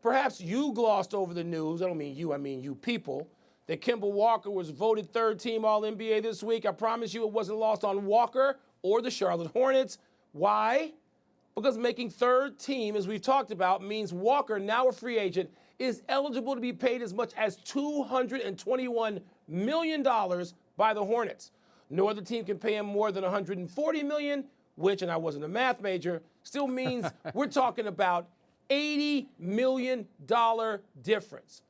Perhaps you glossed over the news. I don't mean you, I mean you people. That Kemba Walker was voted third team All-NBA this week. I promise you it wasn't lost on Walker or the Charlotte Hornets. Why? Because making third team, as we've talked about, means Walker, now a free agent, is eligible to be paid as much as $221 million by the Hornets. No other team can pay him more than $140 million, which, and I wasn't a math major, still means we're talking about $80 million difference.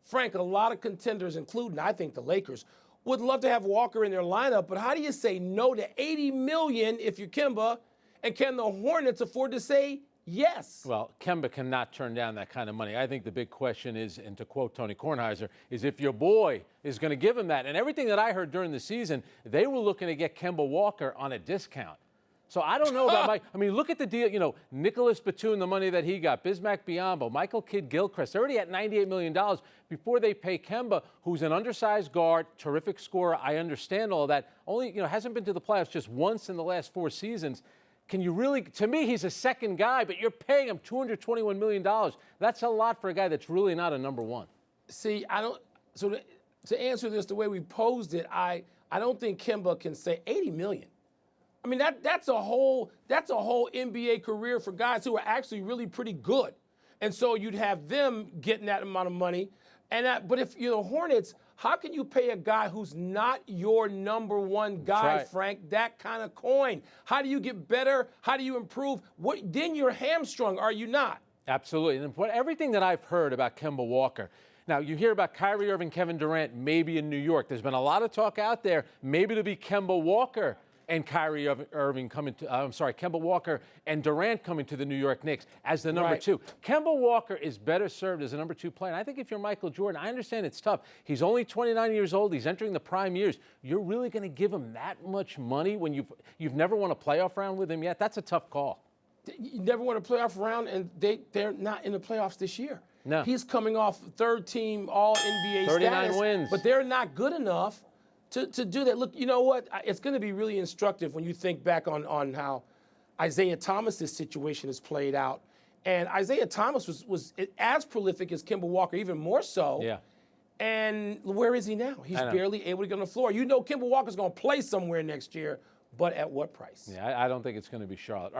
Frank, a lot of contenders, including, I think, the Lakers, would love to have Walker in their lineup, but how do you say no to $80 million if you're Kemba? And can the Hornets afford to say yes? Well, Kemba cannot turn down that kind of money. I think the big question is, and to quote Tony Kornheiser, is if your boy is going to give him that. And everything that I heard during the season, they were looking to get Kemba Walker on a discount. So I don't know about Mike. I mean, look at the deal. You know, Nicholas Batum, the money that he got, Bismack Biyombo, Michael Kidd-Gilchrist. They're already at $98 million before they pay Kemba, who's an undersized guard, terrific scorer. I understand all that. Only, hasn't been to the playoffs just once in the last 4 seasons. Can you really, to me, he's a second guy, but you're paying him $221 million. That's a lot for a guy that's really not a number one. See, so to answer this the way we posed it, I don't think Kemba can say $80 million. I mean, that's a whole NBA career for guys who are actually really pretty good. And so you'd have them getting that amount of money. But if you're the Hornets, how can you pay a guy who's not your number one guy, right, Frank, that kind of coin? How do you get better? How do you improve? Then you're hamstrung, are you not? Absolutely. And everything that I've heard about Kemba Walker, now you hear about Kyrie Irving, Kevin Durant, maybe in New York. There's been a lot of talk out there, maybe to be Kemba Walker and Kyrie Irving Kemba Walker and Durant coming to the New York Knicks as the number two. Kemba Walker is better served as a number 2 player. And I think if you're Michael Jordan, I understand it's tough. He's only 29 years old. He's entering the prime years. You're really going to give him that much money when you've never won a playoff round with him yet? That's a tough call. You never won a playoff round, and they're not in the playoffs this year. No. He's coming off third team All-NBA 39 status, wins. but they're not good enough to do that. Look, you know what? It's going to be really instructive when you think back on how Isaiah Thomas's situation has played out. And Isaiah Thomas was as prolific as Kemba Walker, even more so. Yeah. And where is he now? He's barely able to get on the floor. You know Kemba Walker's going to play somewhere next year, but at what price? Yeah, I don't think it's going to be Charlotte.